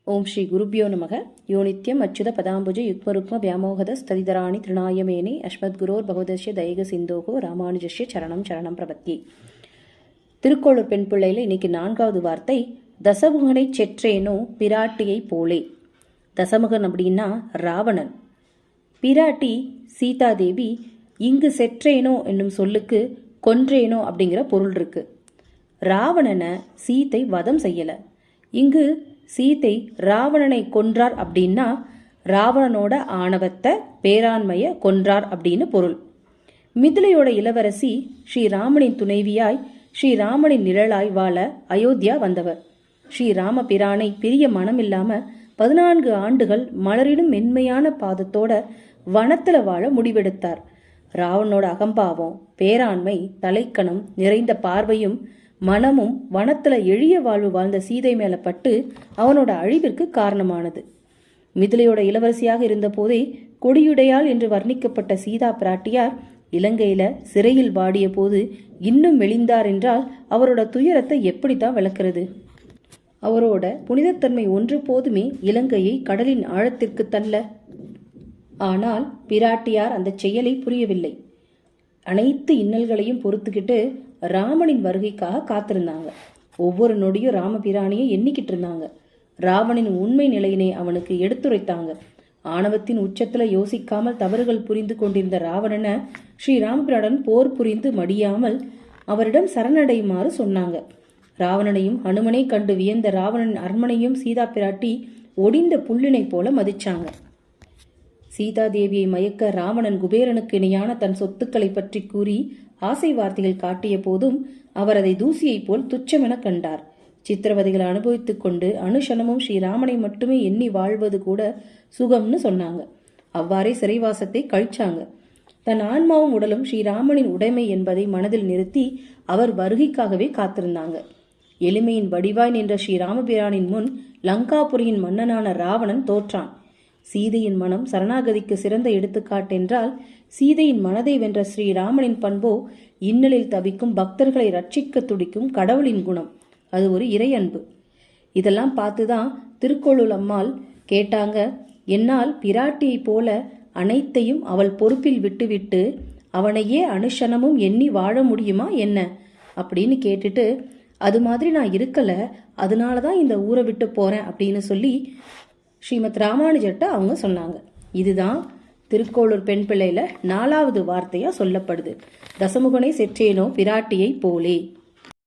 ஓம் ஸ்ரீ குருபியோ நமக. யோ நித்யம் அச்சுத பதாம்புஜ யுக்மருக்ம வியாமோகத ஸ்தரிதராணி திருநாயமேனே அஸ்மத்குரோர் பகவதஸ்ய தயக சிந்தோகோ ராமானுஜஸ்ய சரணம் சரணம் பிரபத்தி. திருக்கோளூர் பெண் பிள்ளையில இன்னைக்கு 4வது வார்த்தை, தசமுகனை செற்றேனோ பிராட்டியை போலே. தசமுகன் அப்படின்னா ராவணன். பிராட்டி சீதாதேவி இங்கு செற்றேனோ என்னும் சொல்லுக்கு கொன்றேனோ அப்படிங்கிற பொருள் இருக்கு. ராவணனை சீதை வதம் செய்யல. இங்கு சீதை ராவணனை கொன்றார் அப்படின்னா ராவணனோட ஆணவத்தை பேராண்மைய கொன்றார் அப்படின்னு பொருள். மிதிலையோட இளவரசி ஸ்ரீராமனின் துணைவியாய் ஸ்ரீராமனின் நிழலாய் வாழ அயோத்தியா வந்தவர். ஸ்ரீராம பிரானை பிரிய மனமில்லாம 14 ஆண்டுகள் மலரிடும் மென்மையான பாதத்தோட வனத்துல வாழ முடிவெடுத்தார். ராவணனோட அகம்பாவம், பேராண்மை, தலைக்கணம் நிறைந்த பார்வையும் மனமும் வனத்துல எளிய வாழ்வு வாழ்ந்த சீதை மேல பட்டு அவனோட அழிவிற்கு காரணமானது. மிதிலையோட இளவரசியாக இருந்த போதே கொடியுடையாள் என்று வர்ணிக்கப்பட்ட சீதா பிராட்டியார் இலங்கையில சிறையில் வாடிய போது இன்னும் மெலிந்தார் என்றால் அவரோட துயரத்தை எப்படித்தான் விளக்குறது? அவரோட புனிதத்தன்மை ஒன்று போதுமே இலங்கையை கடலின் ஆழத்திற்கு தள்ள. ஆனால் பிராட்டியார் அந்த செயலை புரியவில்லை. அனைத்து இன்னல்களையும் பொறுத்துக்கிட்டு ராமனின் வருகைக்காக காத்திருந்தாங்க. ஒவ்வொரு நொடியும் ராமபிரானியை எண்ணிக்கிட்டு இருந்தாங்க. ராவணின் உண்மை நிலையினை அவனுக்கு எடுத்துரைத்தாங்க. ஆணவத்தின் உச்சத்துல யோசிக்காமல் தவறுகள் புரிந்து கொண்டிருந்த ராவணனை ஸ்ரீராமபிரானுடன் போர் புரிந்து மடியாமல் அவரிடம் சரணடையுமாறு சொன்னாங்க. ராவணனையும் ஹனுமனை கண்டு வியந்த ராவணன் அரண்மனையும் சீதா பிராட்டி ஒடிந்த புல்லினை போல மதிச்சாங்க. சீதாதேவியை மயக்க ராவணன் குபேரனுக்கு இணையான தன் சொத்துக்களை பற்றி கூறி ஆசை வார்த்தைகள் காட்டிய போதும் அவர் அதை தூசியை போல் துச்சமென கண்டார். சித்திரவதைகளை அனுபவித்துக் கொண்டு அனுஷனமும் ஸ்ரீராமனை மட்டுமே எண்ணி வாழ்வது கூட சுகம்னு சொன்னாங்க. அவ்வாறே சிறைவாசத்தை கழிச்சாங்க. தன் ஆன்மாவும் உடலும் ஸ்ரீராமனின் உடைமை என்பதை மனதில் நிறுத்தி அவர் வருகைக்காகவே காத்திருந்தாங்க. எளிமையின் வடிவாய் நின்ற ஸ்ரீராமபிரானின் முன் லங்காபுரியின் மன்னனான ராவணன் தோற்றான். சீதையின் மனம் சரணாகதிக்கு சிறந்த எடுத்துக்காட்டென்றால் சீதையின் மனதை வென்ற ஸ்ரீராமனின் பண்போ இன்னலில் தவிக்கும் பக்தர்களை ரட்சிக்க துடிக்கும் கடவுளின் குணம். அது ஒரு இறை அன்பு. இதெல்லாம் பார்த்துதான் திருக்கோளூர் அம்மாள் கேட்டாங்க, என்னால் பிராட்டியை போல அனைத்தையும் அவள் பொறுப்பில் விட்டுவிட்டு அவனையே அனுஷனமும் எண்ணி வாழ முடியுமா என்ன அப்படின்னு கேட்டுட்டு, அது மாதிரி நான் இருக்கல, அதனாலதான் இந்த ஊரை விட்டு போறேன் அப்படின்னு சொல்லி ஸ்ரீமத் ராமானுஜர்ட்ட அவங்க சொன்னாங்க. இதுதான் திருக்கோளூர் பெண் பிள்ளையில 4வது வார்த்தையா சொல்லப்படுது. தசமுகனை செற்றேனோ பிராட்டியை போலே.